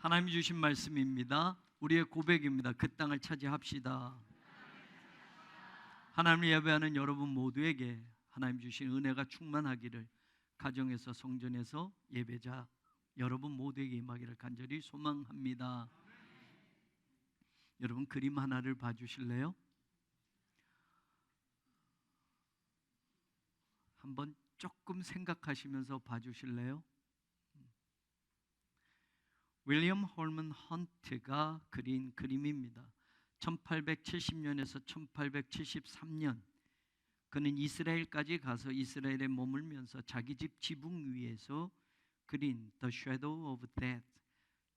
하나님이 주신 말씀입니다. 우리의 고백입니다. 그 땅을 차지합시다. 하나님을 예배하는 여러분 모두에게 하나님 주신 은혜가 충만하기를, 가정에서 성전에서 예배자 여러분 모두에게 임하기를 간절히 소망합니다. 여러분, 그림 하나를 봐주실래요? 한번 조금 생각하시면서 봐주실래요? 윌리엄 홀먼 헌트가 그린 그림입니다. 1870년에서 1873년 그는 이스라엘까지 가서 이스라엘에 머물면서 자기 집 지붕 위에서 그린 The Shadow of Death,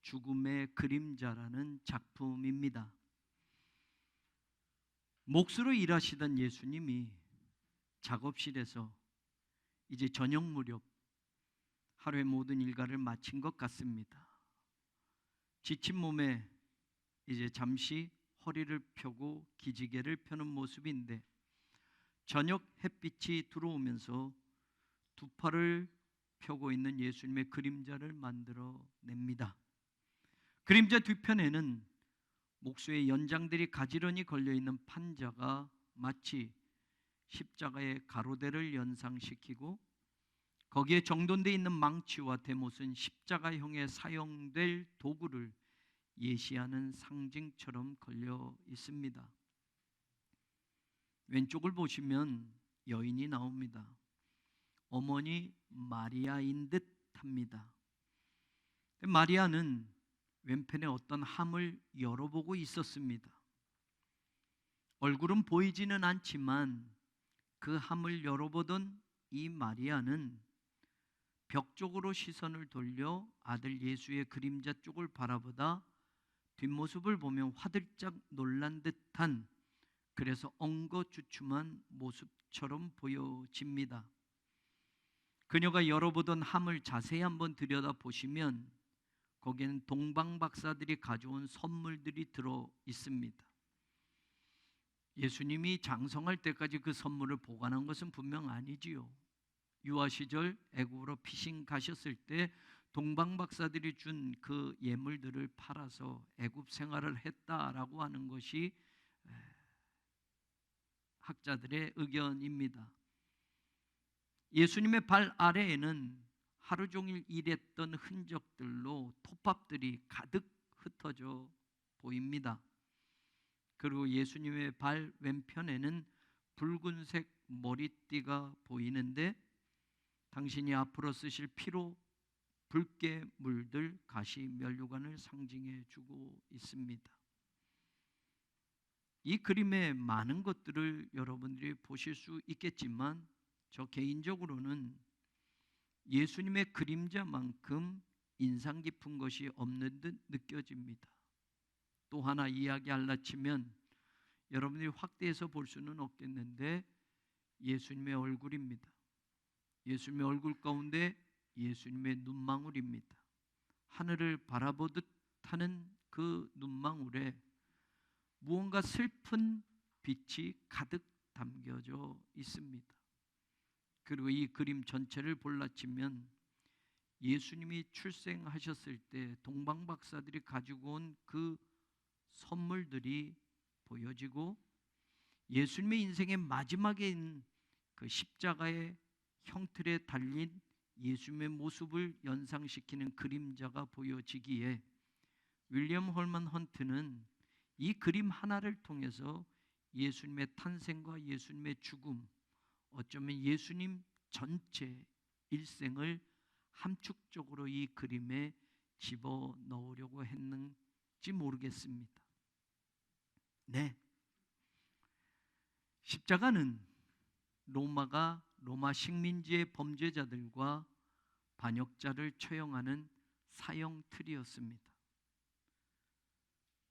죽음의 그림자라는 작품입니다. 몫으로 일하시던 예수님이 작업실에서 이제 저녁 무렵 하루의 모든 일과를 마친 것 같습니다. 지친 몸에 이제 잠시 허리를 펴고 기지개를 펴는 모습인데, 저녁 햇빛이 들어오면서 두 팔을 펴고 있는 예수님의 그림자를 만들어냅니다. 그림자 뒤편에는 목수의 연장들이 가지런히 걸려있는 판자가 마치 십자가의 가로대를 연상시키고, 거기에 정돈되어 있는 망치와 대못은 십자가형에 사용될 도구를 예시하는 상징처럼 걸려 있습니다. 왼쪽을 보시면 여인이 나옵니다. 어머니 마리아인 듯합니다. 마리아는 왼편에 어떤 함을 열어보고 있었습니다. 얼굴은 보이지는 않지만 그 함을 열어보던 이 마리아는 벽 쪽으로 시선을 돌려 아들 예수의 그림자 쪽을 바라보다 뒷모습을 보면 화들짝 놀란 듯한, 그래서 엉거주춤한 모습처럼 보여집니다. 그녀가 열어보던 함을 자세히 한번 들여다보시면 거기에는 동방박사들이 가져온 선물들이 들어 있습니다. 예수님이 장성할 때까지 그 선물을 보관한 것은 분명 아니지요. 유아 시절 애굽으로 피신 가셨을 때 동방박사들이 준 그 예물들을 팔아서 애굽 생활을 했다라고 하는 것이 학자들의 의견입니다. 예수님의 발 아래에는 하루 종일 일했던 흔적들로 톱밥들이 가득 흩어져 보입니다. 그리고 예수님의 발 왼편에는 붉은색 머리띠가 보이는데, 당신이 앞으로 쓰실 피로 붉게 물들 가시 면류관을 상징해 주고 있습니다. 이 그림의 많은 것들을 여러분들이 보실 수 있겠지만, 저 개인적으로는 예수님의 그림자만큼 인상 깊은 것이 없는 듯 느껴집니다. 또 하나 이야기하려 치면 여러분들이 확대해서 볼 수는 없겠는데, 예수님의 얼굴입니다. 예수님의 얼굴 가운데 예수님의 눈망울입니다. 하늘을 바라보듯 하는 그 눈망울에 무언가 슬픈 빛이 가득 담겨져 있습니다. 그리고 이 그림 전체를 볼라치면 예수님이 출생하셨을 때 동방박사들이 가지고 온 그 선물들이 보여지고, 예수님의 인생의 마지막에 있는 그 십자가의 형틀에 달린 예수님의 모습을 연상시키는 그림자가 보여지기에, 윌리엄 홀먼 헌트는 이 그림 하나를 통해서 예수님의 탄생과 예수님의 죽음, 어쩌면 예수님 전체 일생을 함축적으로 이 그림에 집어넣으려고 했는지 모르겠습니다. 네, 십자가는 로마 식민지의 범죄자들과 반역자를 처형하는 사형 틀이었습니다.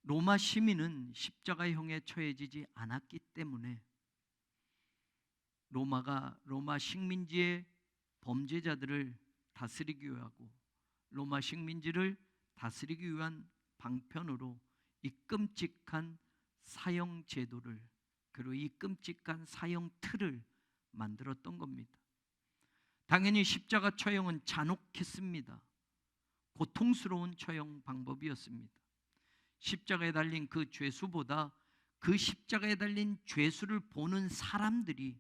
로마 시민은 십자가형에 처해지지 않았기 때문에 로마 식민지의 범죄자들을 다스리기 위하고 로마 식민지를 다스리기 위한 방편으로 이 끔찍한 사형 제도를, 그리고 이 끔찍한 사형 틀을 만들었던 겁니다. 당연히 십자가 처형은 잔혹했습니다. 고통스러운 처형 방법이었습니다. 십자가에 달린 그 죄수보다 그 십자가에 달린 죄수를 보는 사람들이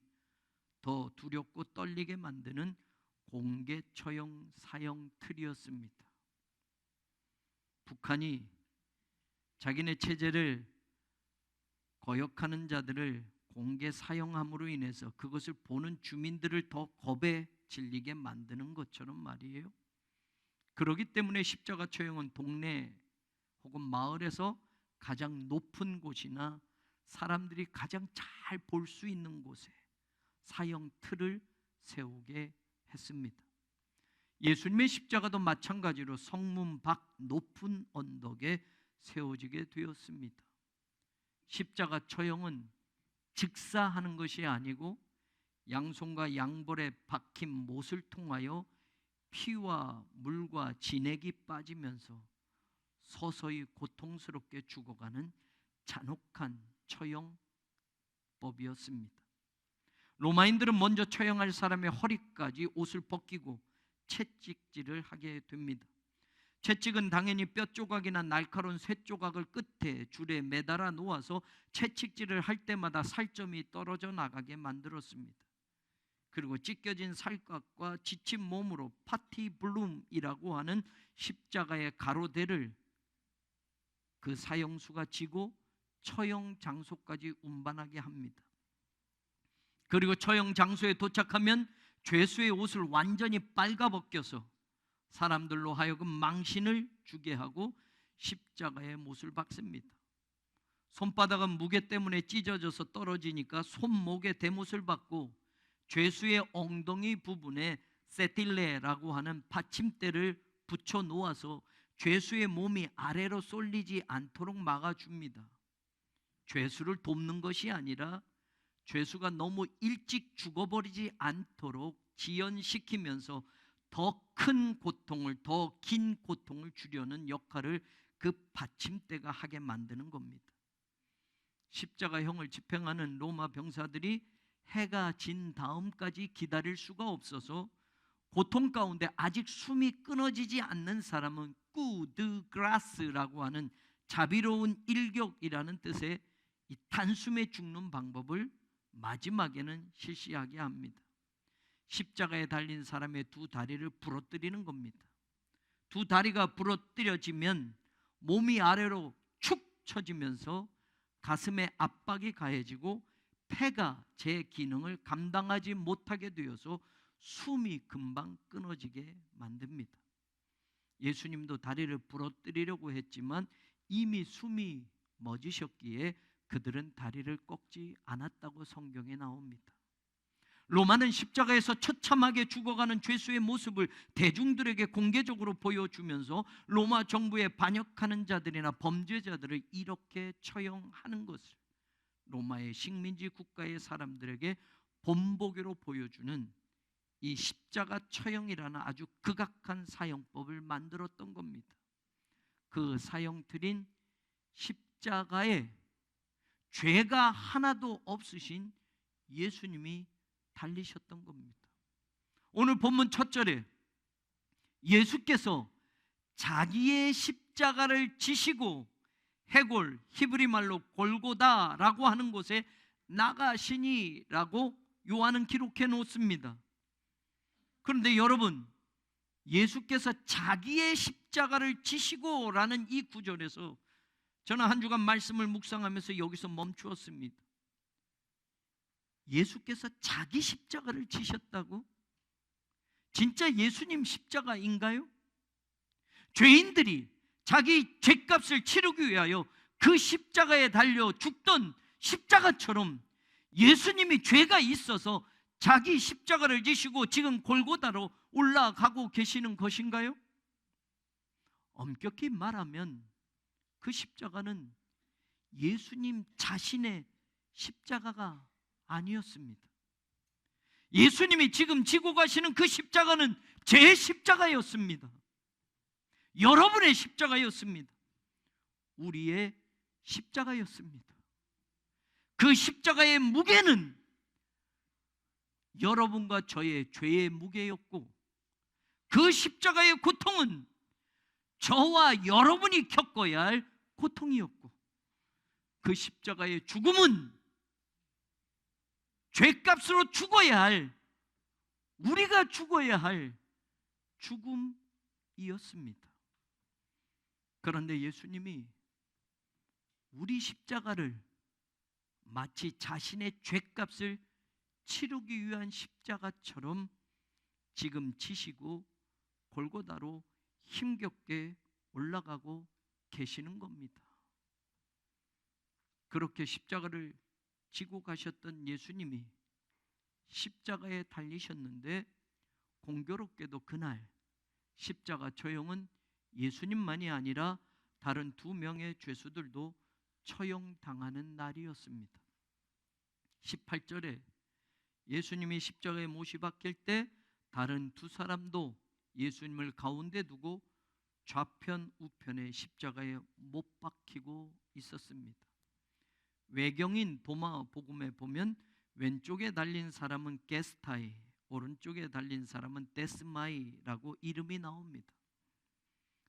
더 두렵고 떨리게 만드는 공개 처형 사형 틀이었습니다. 북한이 자기네 체제를 거역하는 자들을 공개 사형함으로 인해서 그것을 보는 주민들을 더 겁에 질리게 만드는 것처럼 말이에요. 그렇기 때문에 십자가 처형은 동네 혹은 마을에서 가장 높은 곳이나 사람들이 가장 잘 볼 수 있는 곳에 사형 틀을 세우게 했습니다. 예수님의 십자가도 마찬가지로 성문 밖 높은 언덕에 세워지게 되었습니다. 십자가 처형은 즉사하는 것이 아니고 양손과 양볼에 박힌 못을 통하여 피와 물과 진액이 빠지면서 서서히 고통스럽게 죽어가는 잔혹한 처형법이었습니다. 로마인들은 먼저 처형할 사람의 허리까지 옷을 벗기고 채찍질을 하게 됩니다. 채찍은 당연히 뼈 조각이나 날카로운 쇠 조각을 끝에 줄에 매달아 놓아서 채찍질을 할 때마다 살점이 떨어져 나가게 만들었습니다. 그리고 찢겨진 살갗과 지친 몸으로 파티블룸이라고 하는 십자가의 가로대를 그 사형수가 지고 처형 장소까지 운반하게 합니다. 그리고 처형 장소에 도착하면 죄수의 옷을 완전히 빨가벗겨서 사람들로 하여금 망신을 주게 하고 십자가에 못을 박습니다. 손바닥은 무게 때문에 찢어져서 떨어지니까 손목에 대못을 박고 죄수의 엉덩이 부분에 세틸레라고 하는 받침대를 붙여 놓아서 죄수의 몸이 아래로 쏠리지 않도록 막아줍니다. 죄수를 돕는 것이 아니라 죄수가 너무 일찍 죽어버리지 않도록 지연시키면서 더 큰 고통을, 더 긴 고통을 주려는 역할을 그 받침대가 하게 만드는 겁니다. 십자가형을 집행하는 로마 병사들이 해가 진 다음까지 기다릴 수가 없어서 고통 가운데 아직 숨이 끊어지지 않는 사람은 꾸드그라스라고 하는 자비로운 일격이라는 뜻의 이 단숨에 죽는 방법을 마지막에는 실시하게 합니다. 십자가에 달린 사람의 두 다리를 부러뜨리는 겁니다. 두 다리가 부러뜨려지면 몸이 아래로 축 처지면서 가슴에 압박이 가해지고 폐가 제 기능을 감당하지 못하게 되어서 숨이 금방 끊어지게 만듭니다. 예수님도 다리를 부러뜨리려고 했지만 이미 숨이 멎으셨기에 그들은 다리를 꺾지 않았다고 성경에 나옵니다. 로마는 십자가에서 처참하게 죽어가는 죄수의 모습을 대중들에게 공개적으로 보여주면서 로마 정부에 반역하는 자들이나 범죄자들을 이렇게 처형하는 것을 로마의 식민지 국가의 사람들에게 본보기로 보여주는 이 십자가 처형이라는 아주 극악한 사형법을 만들었던 겁니다. 그 사형틀인 십자가에 죄가 하나도 없으신 예수님이 달리셨던 겁니다. 오늘 본문 첫 절에 예수께서 자기의 십자가를 지시고 해골, 히브리 말로 골고다라고 하는 곳에 나가시니라고 요한은 기록해 놓습니다. 그런데 여러분, 예수께서 자기의 십자가를 지시고라는 이 구절에서 저는 한 주간 말씀을 묵상하면서 여기서 멈추었습니다. 예수께서 자기 십자가를 지셨다고? 진짜 예수님 십자가인가요? 죄인들이 자기 죄값을 치르기 위하여 그 십자가에 달려 죽던 십자가처럼 예수님이 죄가 있어서 자기 십자가를 지시고 지금 골고다로 올라가고 계시는 것인가요? 엄격히 말하면 그 십자가는 예수님 자신의 십자가가 아니었습니다. 예수님이 지금 지고 가시는 그 십자가는 제 십자가였습니다. 여러분의 십자가였습니다. 우리의 십자가였습니다. 그 십자가의 무게는 여러분과 저의 죄의 무게였고 그 십자가의 고통은 저와 여러분이 겪어야 할 고통이었고, 그 십자가의 죽음은 죄값으로 죽어야 할, 우리가 죽어야 할 죽음이었습니다. 그런데 예수님이 우리 십자가를 마치 자신의 죄값을 치르기 위한 십자가처럼 지금 지시고 골고다로 힘겹게 올라가고 계시는 겁니다. 그렇게 십자가를 지고 가셨던 예수님이 십자가에 달리셨는데, 공교롭게도 그날 십자가 처형은 예수님만이 아니라 다른 2명의 죄수들도 처형당하는 날이었습니다. 18절에 예수님이 십자가에 못이 박힐 때 다른 2사람도 예수님을 가운데 두고 좌편 우편에 십자가에 못 박히고 있었습니다. 외경인 도마 복음에 보면 왼쪽에 달린 사람은 게스타이, 오른쪽에 달린 사람은 데스마이라고 이름이 나옵니다.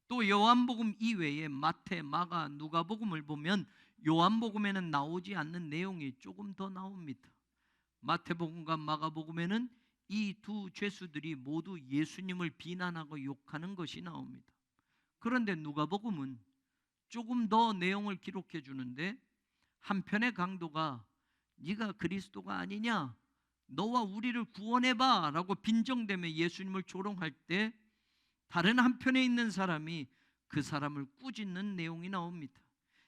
또 요한복음 이외에 마태, 마가, 누가복음을 보면 요한복음에는 나오지 않는 내용이 조금 더 나옵니다. 마태복음과 마가복음에는 이 2 죄수들이 모두 예수님을 비난하고 욕하는 것이 나옵니다. 그런데 누가복음은 조금 더 내용을 기록해 주는데, 한편의 강도가 네가 그리스도가 아니냐, 너와 우리를 구원해봐 라고 빈정대며 예수님을 조롱할 때, 다른 한편에 있는 사람이 그 사람을 꾸짖는 내용이 나옵니다.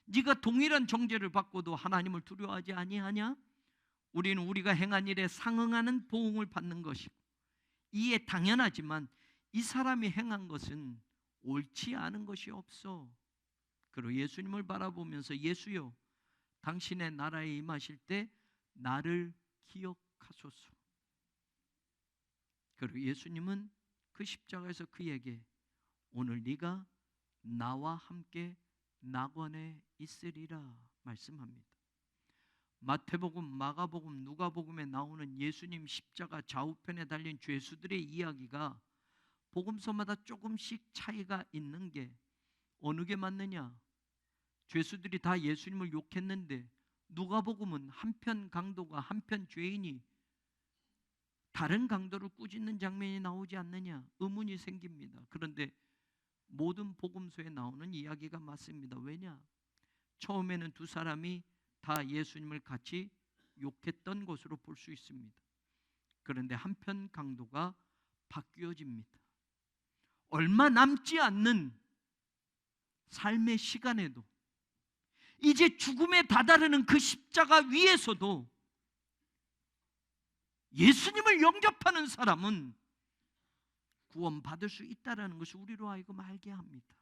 네가 동일한 정죄를 받고도 하나님을 두려워하지 아니하냐? 우리는 우리가 행한 일에 상응하는 보응을 받는 것이고, 이에 당연하지만 이 사람이 행한 것은 옳지 않은 것이 없어. 그리고 예수님을 바라보면서 예수여, 당신의 나라에 임하실 때 나를 기억하소서. 그리고 예수님은 그 십자가에서 그에게 오늘 네가 나와 함께 낙원에 있으리라 말씀합니다. 마태복음, 마가복음, 누가복음에 나오는 예수님 십자가 좌우편에 달린 죄수들의 이야기가 복음서마다 조금씩 차이가 있는 게 어느 게 맞느냐? 죄수들이 다 예수님을 욕했는데 누가복음은 한편 강도가, 한편 죄인이 다른 강도를 꾸짖는 장면이 나오지 않느냐 의문이 생깁니다. 그런데 모든 복음서에 나오는 이야기가 맞습니다. 왜냐? 처음에는 2사람이 다 예수님을 같이 욕했던 것으로 볼 수 있습니다. 그런데 한편 강도가 바뀌어집니다. 얼마 남지 않는 삶의 시간에도 이제 죽음에 다다르는 그 십자가 위에서도 예수님을 영접하는 사람은 구원받을 수 있다는 것을 우리로 하여금 알게 합니다.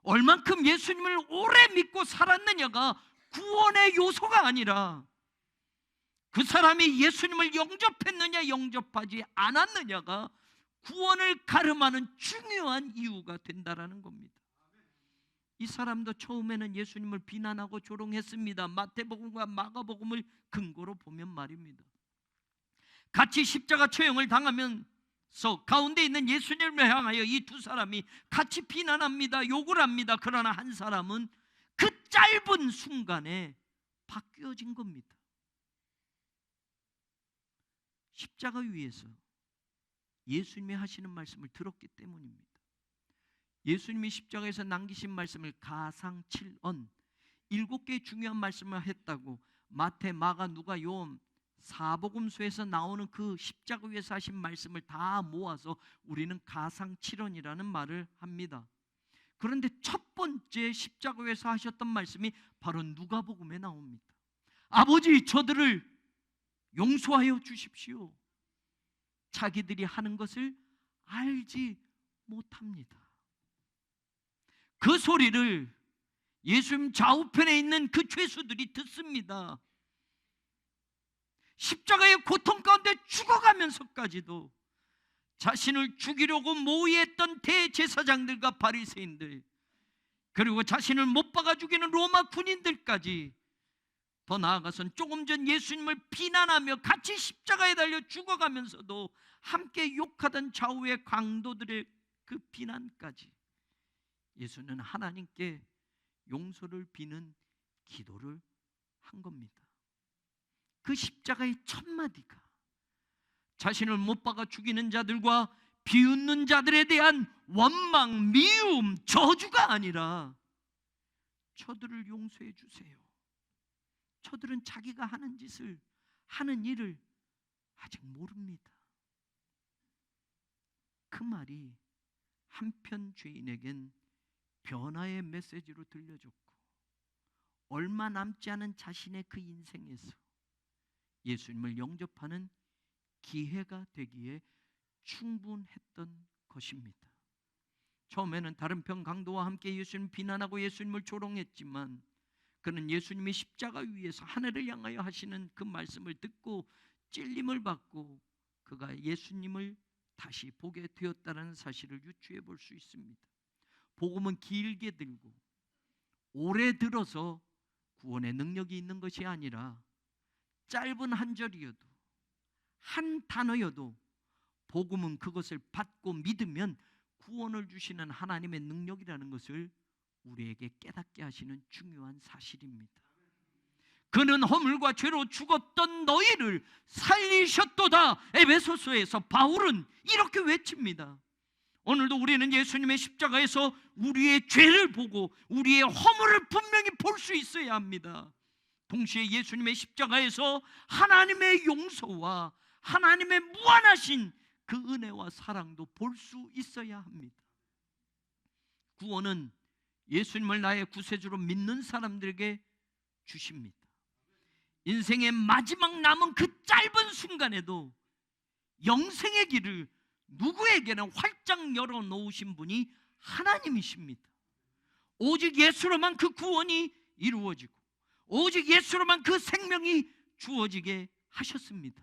얼만큼 예수님을 오래 믿고 살았느냐가 구원의 요소가 아니라 그 사람이 예수님을 영접했느냐 영접하지 않았느냐가 구원을 가름하는 중요한 이유가 된다라는 겁니다. 이 사람도 처음에는 예수님을 비난하고 조롱했습니다. 마태복음과 마가복음을 근거로 보면 말입니다. 같이 십자가 처형을 당하면서 가운데 있는 예수님을 향하여 이 2사람이 같이 비난합니다. 욕을 합니다. 그러나 한 사람은 그 짧은 순간에 바뀌어진 겁니다. 십자가 위에서 예수님이 하시는 말씀을 들었기 때문입니다. 예수님이 십자가에서 남기신 말씀을 가상 7언 7개의 중요한 말씀을 했다고 마태, 마가, 누가, 요한 4복음서에서 나오는 그 십자가 위에서 하신 말씀을 다 모아서 우리는 가상 7언이라는 말을 합니다. 그런데 첫 번째 십자가 위에서 하셨던 말씀이 바로 누가복음에 나옵니다. 아버지, 저들을 용서하여 주십시오. 자기들이 하는 것을 알지 못합니다. 그 소리를 예수님 좌우편에 있는 그 죄수들이 듣습니다. 십자가의 고통 가운데 죽어가면서까지도 자신을 죽이려고 모의했던 대제사장들과 바리새인들, 그리고 자신을 못 박아 죽이는 로마 군인들까지, 더 나아가서는 조금 전 예수님을 비난하며 같이 십자가에 달려 죽어가면서도 함께 욕하던 좌우의 강도들의 그 비난까지 예수는 하나님께 용서를 비는 기도를 한 겁니다. 그 십자가의 첫 마디가 자신을 못 박아 죽이는 자들과 비웃는 자들에 대한 원망, 미움, 저주가 아니라 저들을 용서해 주세요. 저들은 자기가 하는 일을 아직 모릅니다. 그 말이 한편 죄인에겐 변화의 메시지로 들려졌고, 얼마 남지 않은 자신의 그 인생에서 예수님을 영접하는 기회가 되기에 충분했던 것입니다. 처음에는 다른 편 강도와 함께 예수님을 비난하고 예수님을 조롱했지만, 그는 예수님이 십자가 위에서 하늘을 향하여 하시는 그 말씀을 듣고 찔림을 받고 그가 예수님을 다시 보게 되었다는 사실을 유추해 볼 수 있습니다. 복음은 길게 들고 오래 들어서 구원의 능력이 있는 것이 아니라, 짧은 한 절이어도 한 단어여도 복음은 그것을 받고 믿으면 구원을 주시는 하나님의 능력이라는 것을 우리에게 깨닫게 하시는 중요한 사실입니다. 그는 허물과 죄로 죽었던 너희를 살리셨도다. 에베소서에서 바울은 이렇게 외칩니다. 오늘도 우리는 예수님의 십자가에서 우리의 죄를 보고 우리의 허물을 분명히 볼 수 있어야 합니다. 동시에 예수님의 십자가에서 하나님의 용서와 하나님의 무한하신 그 은혜와 사랑도 볼 수 있어야 합니다. 구원은 예수님을 나의 구세주로 믿는 사람들에게 주십니다. 인생의 마지막 남은 그 짧은 순간에도 영생의 길을 누구에게나 활짝 열어놓으신 분이 하나님이십니다. 오직 예수로만 그 구원이 이루어지고 오직 예수로만 그 생명이 주어지게 하셨습니다.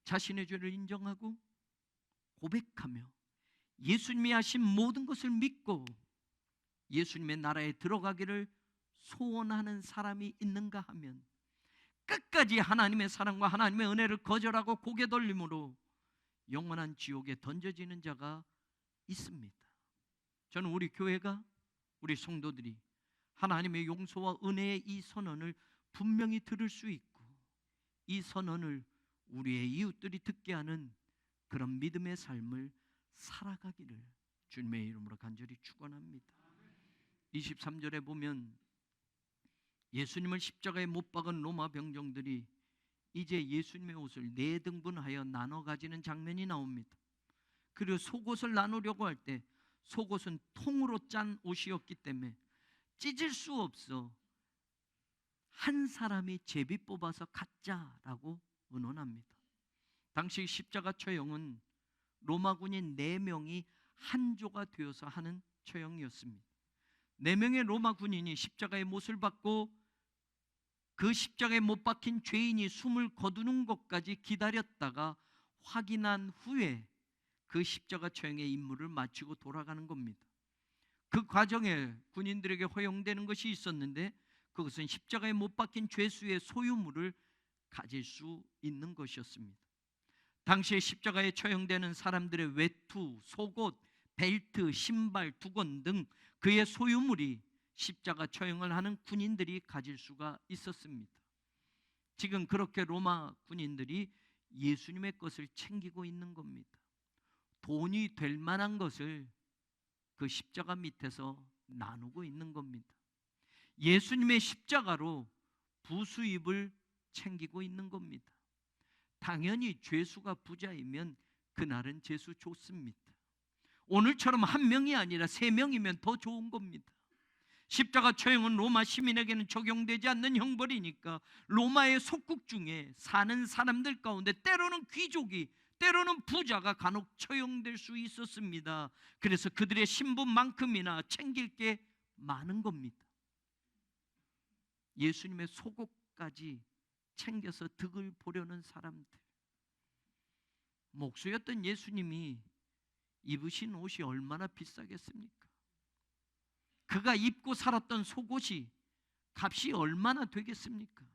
자신의 죄를 인정하고 고백하며 예수님이 하신 모든 것을 믿고 예수님의 나라에 들어가기를 소원하는 사람이 있는가 하면, 끝까지 하나님의 사랑과 하나님의 은혜를 거절하고 고개 돌림으로 영원한 지옥에 던져지는 자가 있습니다. 저는 우리 교회가, 우리 성도들이 하나님의 용서와 은혜의 이 선언을 분명히 들을 수 있고, 이 선언을 우리의 이웃들이 듣게 하는 그런 믿음의 삶을 살아가기를 주님의 이름으로 간절히 축원합니다. 23절에 보면 예수님을 십자가에 못 박은 로마 병정들이 이제 예수님의 옷을 4등분하여 나눠 가지는 장면이 나옵니다. 그리고 속옷을 나누려고 할 때 속옷은 통으로 짠 옷이었기 때문에 찢을 수 없어 한 사람이 제비 뽑아서 갖자라고 의논합니다. 당시 십자가 처형은 로마 군인 4명이 한 조가 되어서 하는 처형이었습니다. 4명의 로마 군인이 십자가의 못을 받고 그 십자가에 못 박힌 죄인이 숨을 거두는 것까지 기다렸다가 확인한 후에 그 십자가 처형의 임무를 마치고 돌아가는 겁니다. 그 과정에 군인들에게 허용되는 것이 있었는데, 그것은 십자가에 못 박힌 죄수의 소유물을 가질 수 있는 것이었습니다. 당시에 십자가에 처형되는 사람들의 외투, 속옷, 벨트, 신발, 두건 등 그의 소유물이 십자가 처형을 하는 군인들이 가질 수가 있었습니다. 지금 그렇게 로마 군인들이 예수님의 것을 챙기고 있는 겁니다. 돈이 될 만한 것을 그 십자가 밑에서 나누고 있는 겁니다. 예수님의 십자가로 부수입을 챙기고 있는 겁니다. 당연히 죄수가 부자이면 그날은 죄수 좋습니다. 오늘처럼 1명이 아니라 3명이면 더 좋은 겁니다. 십자가 처형은 로마 시민에게는 적용되지 않는 형벌이니까 로마의 속국 중에 사는 사람들 가운데 때로는 귀족이, 때로는 부자가 간혹 처형될 수 있었습니다. 그래서 그들의 신분만큼이나 챙길 게 많은 겁니다. 예수님의 속옷까지 챙겨서 득을 보려는 사람들, 목수였던 예수님이 입으신 옷이 얼마나 비싸겠습니까? 그가 입고 살았던 속옷이 값이 얼마나 되겠습니까?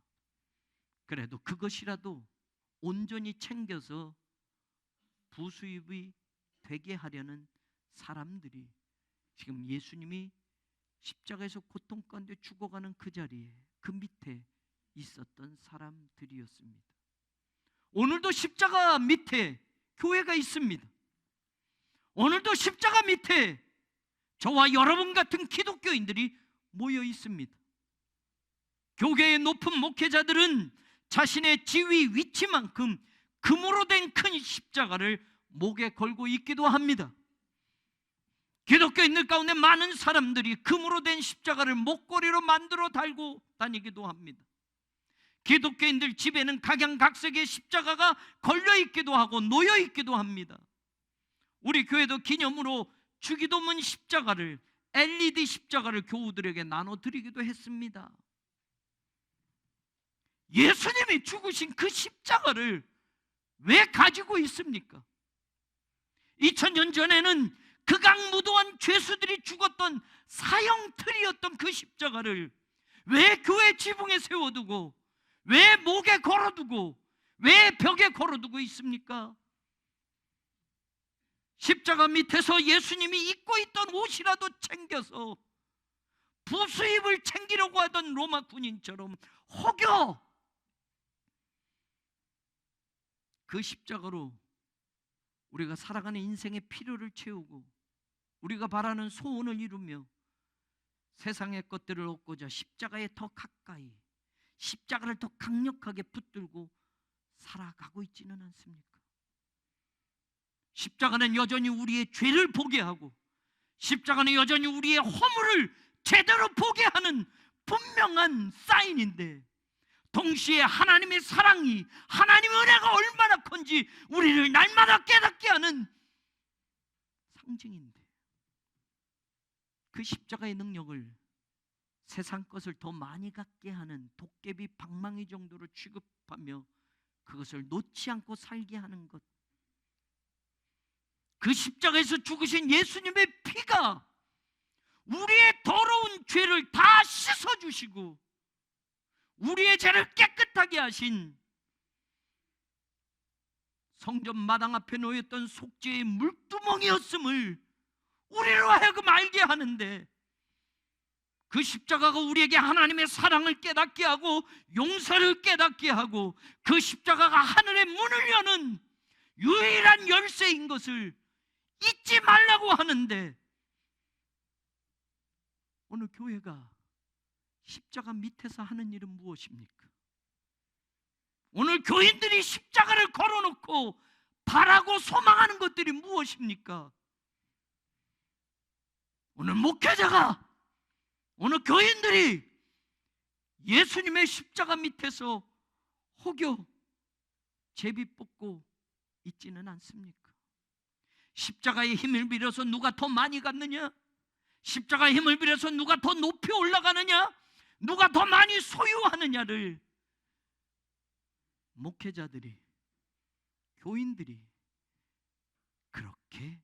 그래도 그것이라도 온전히 챙겨서 부수입이 되게 하려는 사람들이 지금 예수님이 십자가에서 고통 가운데 죽어가는 그 자리에, 그 밑에 있었던 사람들이었습니다. 오늘도 십자가 밑에 교회가 있습니다. 오늘도 십자가 밑에 저와 여러분 같은 기독교인들이 모여 있습니다. 교계의 높은 목회자들은 자신의 지위 위치만큼 금으로 된 큰 십자가를 목에 걸고 있기도 합니다. 기독교인들 가운데 많은 사람들이 금으로 된 십자가를 목걸이로 만들어 달고 다니기도 합니다. 기독교인들 집에는 각양각색의 십자가가 걸려 있기도 하고 놓여 있기도 합니다. 우리 교회도 기념으로 주기도문 십자가를, LED 십자가를 교우들에게 나눠드리기도 했습니다. 예수님이 죽으신 그 십자가를 왜 가지고 있습니까? 2000년 전에는 극악무도한 죄수들이 죽었던 사형틀이었던 그 십자가를 왜 교회 지붕에 세워두고, 왜 목에 걸어두고, 왜 벽에 걸어두고 있습니까? 십자가 밑에서 예수님이 입고 있던 옷이라도 챙겨서 부수입을 챙기려고 하던 로마 군인처럼 혹여 그 십자가로 우리가 살아가는 인생의 필요를 채우고 우리가 바라는 소원을 이루며 세상의 것들을 얻고자 십자가에 더 가까이, 십자가를 더 강력하게 붙들고 살아가고 있지는 않습니까? 십자가는 여전히 우리의 죄를 보게 하고, 십자가는 여전히 우리의 허물을 제대로 보게 하는 분명한 사인인데, 동시에 하나님의 사랑이, 하나님의 은혜가 얼마나 큰지 우리를 날마다 깨닫게 하는 상징인데, 그 십자가의 능력을 세상 것을 더 많이 갖게 하는 도깨비 방망이 정도로 취급하며 그것을 놓지 않고 살게 하는 것, 그 십자가에서 죽으신 예수님의 피가 우리의 더러운 죄를 다 씻어주시고 우리의 죄를 깨끗하게 하신, 성전 마당 앞에 놓였던 속죄의 물두멍이었음을 우리로 하여금 알게 하는데, 그 십자가가 우리에게 하나님의 사랑을 깨닫게 하고 용서를 깨닫게 하고 그 십자가가 하늘의 문을 여는 유일한 열쇠인 것을 잊지 말라고 하는데, 오늘 교회가 십자가 밑에서 하는 일은 무엇입니까? 오늘 교인들이 십자가를 걸어놓고 바라고 소망하는 것들이 무엇입니까? 오늘 목회자가, 오늘 교인들이 예수님의 십자가 밑에서 혹여 제비 뽑고 있지는 않습니까? 십자가의 힘을 빌어서 누가 더 많이 갔느냐? 십자가의 힘을 빌어서 누가 더 높이 올라가느냐? 누가 더 많이 소유하느냐를 목회자들이, 교인들이 그렇게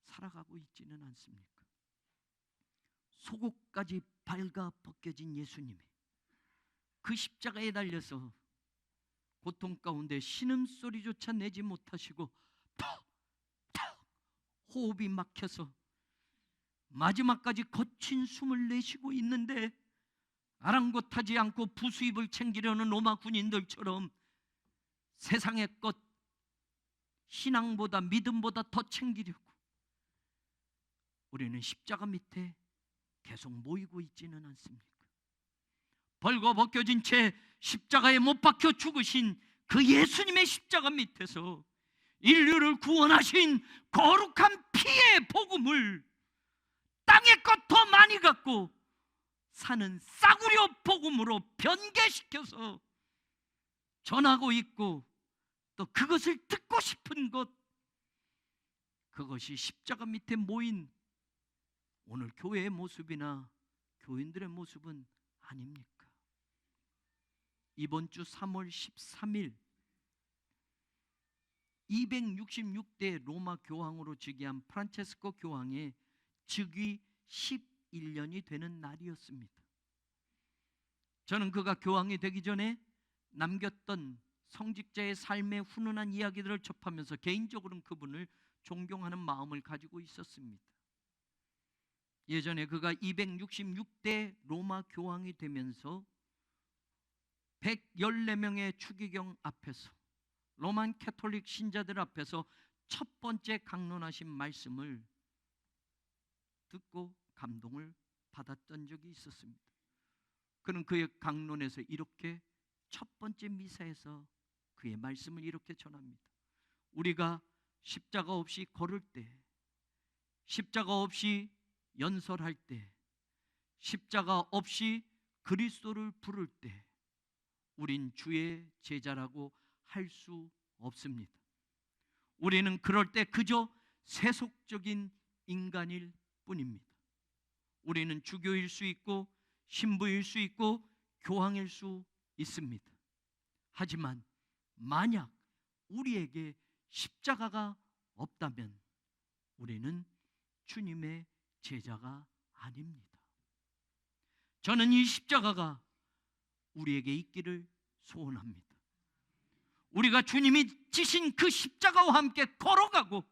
살아가고 있지는 않습니까? 속옷까지 발가 벗겨진 예수님이 그 십자가에 달려서 고통 가운데 신음소리조차 내지 못하시고 턱턱 호흡이 막혀서 마지막까지 거친 숨을 내쉬고 있는데, 아랑곳하지 않고 부수입을 챙기려는 로마 군인들처럼 세상의 것, 신앙보다 믿음보다 더 챙기려고 우리는 십자가 밑에 계속 모이고 있지는 않습니까? 벌거벗겨진 채 십자가에 못 박혀 죽으신 그 예수님의 십자가 밑에서 인류를 구원하신 거룩한 피의 복음을 땅의 것 더 많이 갖고 사는 싸구려 복음으로 변개시켜서 전하고 있고, 또 그것을 듣고 싶은 것, 그것이 십자가 밑에 모인 오늘 교회의 모습이나 교인들의 모습은 아닙니까? 이번 주 3월 13일 266대 로마 교황으로 즉위한 프란체스코 교황의 즉위 11년이 되는 날이었습니다. 저는 그가 교황이 되기 전에 남겼던 성직자의 삶의 훈훈한 이야기들을 접하면서 개인적으로는 그분을 존경하는 마음을 가지고 있었습니다. 예전에 그가 266대 로마 교황이 되면서 114명의 추기경 앞에서, 로만 캐톨릭 신자들 앞에서 첫 번째 강론하신 말씀을 듣고 감동을 받았던 적이 있었습니다. 그는 그의 강론에서 이렇게, 첫 번째 미사에서 그의 말씀을 이렇게 전합니다. 우리가 십자가 없이 걸을 때, 십자가 없이 연설할 때, 십자가 없이 그리스도를 부를 때 우린 주의 제자라고 할 수 없습니다. 우리는 그럴 때 그저 세속적인 인간일 뿐입니다. 우리는 주교일 수 있고 신부일 수 있고 교황일 수 있습니다. 하지만 만약 우리에게 십자가가 없다면 우리는 주님의 제자가 아닙니다. 저는 이 십자가가 우리에게 있기를 소원합니다. 우리가 주님이 지신 그 십자가와 함께 걸어가고,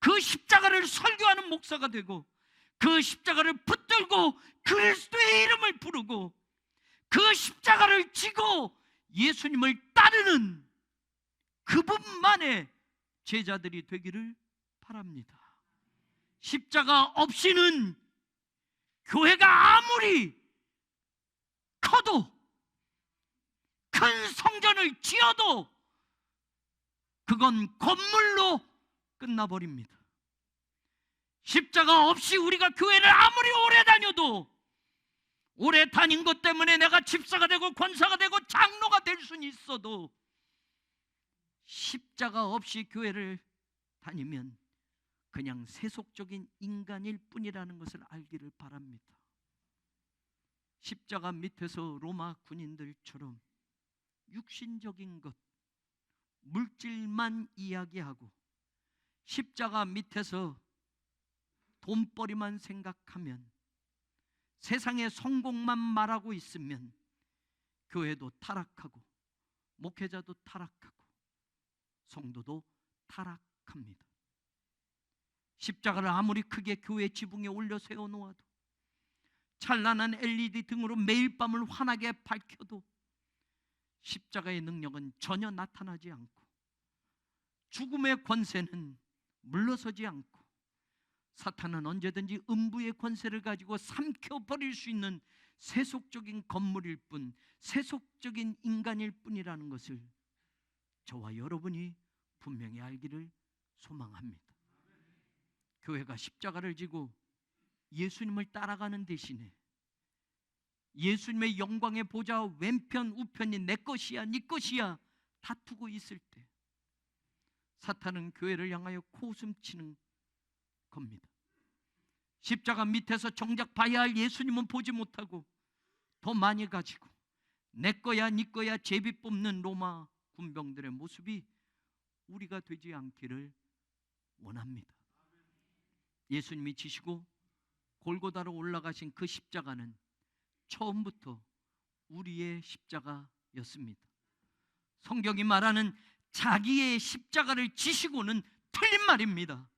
그 십자가를 설교하는 목사가 되고, 그 십자가를 붙들고 그리스도의 이름을 부르고, 그 십자가를 지고 예수님을 따르는 그분만의 제자들이 되기를 바랍니다. 십자가 없이는 교회가 아무리 커도, 큰 성전을 지어도 그건 건물로 끝나버립니다. 십자가 없이 우리가 교회를 아무리 오래 다녀도, 오래 다닌 것 때문에 내가 집사가 되고 권사가 되고 장로가 될 수는 있어도, 십자가 없이 교회를 다니면 그냥 세속적인 인간일 뿐이라는 것을 알기를 바랍니다. 십자가 밑에서 로마 군인들처럼 육신적인 것, 물질만 이야기하고 십자가 밑에서 돈벌이만 생각하면, 세상의 성공만 말하고 있으면 교회도 타락하고 목회자도 타락하고 성도도 타락합니다. 십자가를 아무리 크게 교회 지붕에 올려 세워놓아도, 찬란한 LED 등으로 매일 밤을 환하게 밝혀도 십자가의 능력은 전혀 나타나지 않고, 죽음의 권세는 물러서지 않고, 사탄은 언제든지 음부의 권세를 가지고 삼켜버릴 수 있는 세속적인 건물일 뿐, 세속적인 인간일 뿐이라는 것을 저와 여러분이 분명히 알기를 소망합니다. 교회가 십자가를 지고 예수님을 따라가는 대신에 예수님의 영광의 보좌 왼편 우편이 내 것이야 네 것이야 다투고 있을 때, 사탄은 교회를 향하여 코웃음치는 겁니다. 십자가 밑에서 정작 봐야 할 예수님은 보지 못하고 더 많이 가지고 내 거야 네 거야 제비 뽑는 로마 군병들의 모습이 우리가 되지 않기를 원합니다. 예수님이 지시고 골고다로 올라가신 그 십자가는 처음부터 우리의 십자가였습니다. 성경이 말하는 자기의 십자가를 지시고는 틀린 말입니다.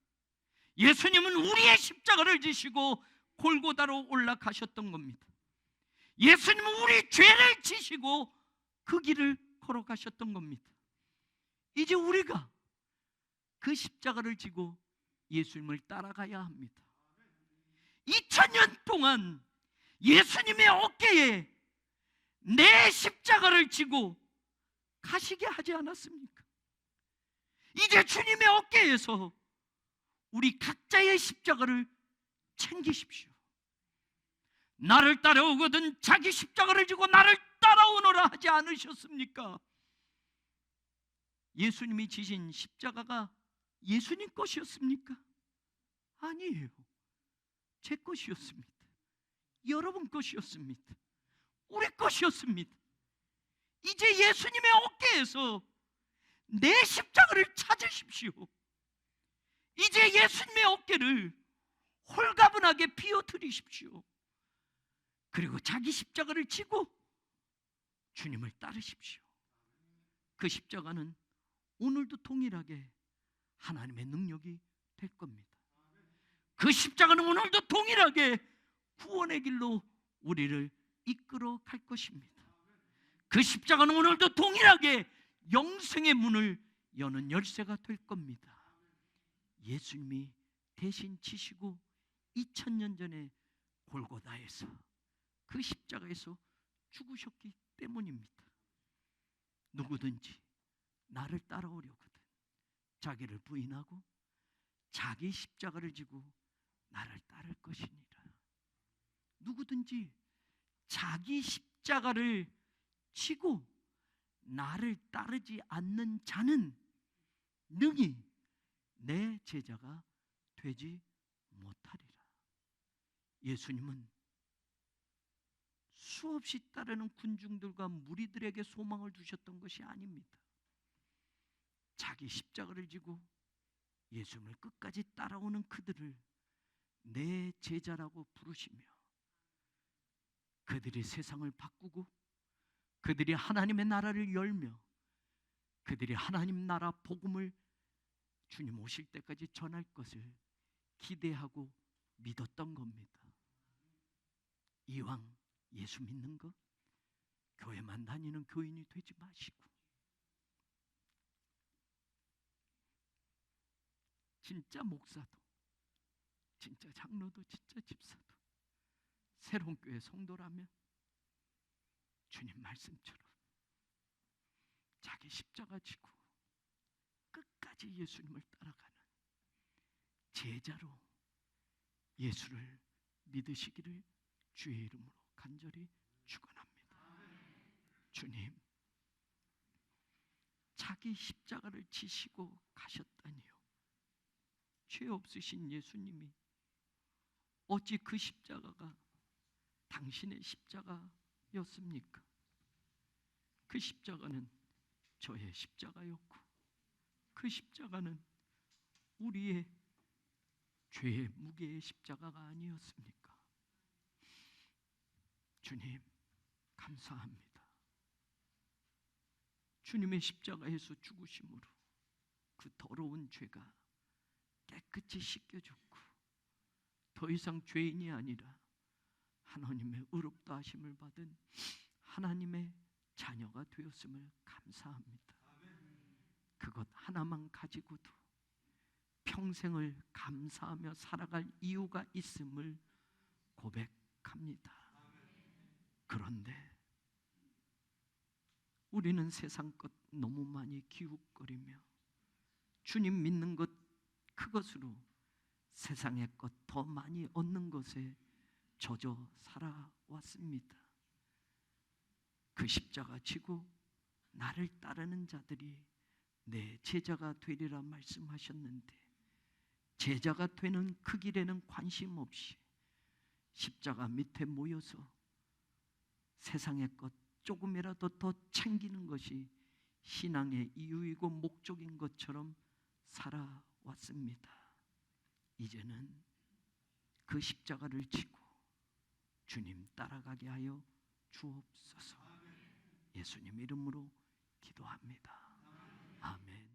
예수님은 우리의 십자가를 지시고 골고다로 올라가셨던 겁니다. 예수님은 우리 죄를 지시고 그 길을 걸어가셨던 겁니다. 이제 우리가 그 십자가를 지고 예수님을 따라가야 합니다. 2000년 동안 예수님의 어깨에 내 십자가를 지고 가시게 하지 않았습니까? 이제 주님의 어깨에서 우리 각자의 십자가를 챙기십시오. 나를 따라오거든 자기 십자가를 지고 나를 따라오너라 하지 않으셨습니까? 예수님이 지신 십자가가 예수님 것이었습니까? 아니에요. 제 것이었습니다. 여러분 것이었습니다. 우리 것이었습니다. 이제 예수님의 어깨에서 내 십자가를 찾으십시오. 이제 예수님의 어깨를 홀가분하게 비워드리십시오. 그리고 자기 십자가를 지고 주님을 따르십시오. 그 십자가는 오늘도 동일하게 하나님의 능력이 될 겁니다. 그 십자가는 오늘도 동일하게 구원의 길로 우리를 이끌어 갈 것입니다. 그 십자가는 오늘도 동일하게 영생의 문을 여는 열쇠가 될 겁니다. 예수님이 대신 지시고 2000년 전에 골고다에서 그 십자가에서 죽으셨기 때문입니다. 누구든지 나를 따라오려거든 자기를 부인하고 자기 십자가를 지고 나를 따를 것이니라. 누구든지 자기 십자가를 지고 나를 따르지 않는 자는 능히 내 제자가 되지 못하리라. 예수님은 수없이 따르는 군중들과 무리들에게 소망을 두셨던 것이 아닙니다. 자기 십자가를 지고 예수님을 끝까지 따라오는 그들을 내 제자라고 부르시며 그들이 세상을 바꾸고 그들이 하나님의 나라를 열며 그들이 하나님 나라 복음을 주님 오실 때까지 전할 것을 기대하고 믿었던 겁니다. 이왕 예수 믿는 것 교회만 다니는 교인이 되지 마시고 진짜 목사도 진짜 장로도 진짜 집사도 새로운 교회 성도라면 주님 말씀처럼 자기 십자가 지고 끝까지 예수님을 따라가는 제자로 예수를 믿으시기를 주의 이름으로 간절히 축원합니다. 주님, 자기 십자가를 지시고 가셨다니요. 죄 없으신 예수님이 어찌 그 십자가가 당신의 십자가였습니까? 그 십자가는 저의 십자가였고 그 십자가는 우리의 죄의 무게의 십자가가 아니었습니까? 주님 감사합니다. 주님의 십자가에서 죽으심으로 그 더러운 죄가 깨끗이 씻겨졌고 더 이상 죄인이 아니라 하나님의 의롭다 하심을 받은 하나님의 자녀가 되었음을 감사합니다. 그것 하나만 가지고도 평생을 감사하며 살아갈 이유가 있음을 고백합니다. 그런데 우리는 세상 것 너무 많이 기웃거리며 주님 믿는 것 그것으로 세상의 것 더 많이 얻는 것에 젖어 살아왔습니다. 그 십자가 지고 나를 따르는 자들이 내 제자가 되리라 말씀하셨는데 제자가 되는 그 길에는 관심 없이 십자가 밑에 모여서 세상의 것 조금이라도 더 챙기는 것이 신앙의 이유이고 목적인 것처럼 살아왔습니다. 이제는 그 십자가를 지고 주님 따라가게 하여 주옵소서. 예수님 이름으로 기도합니다. 아멘.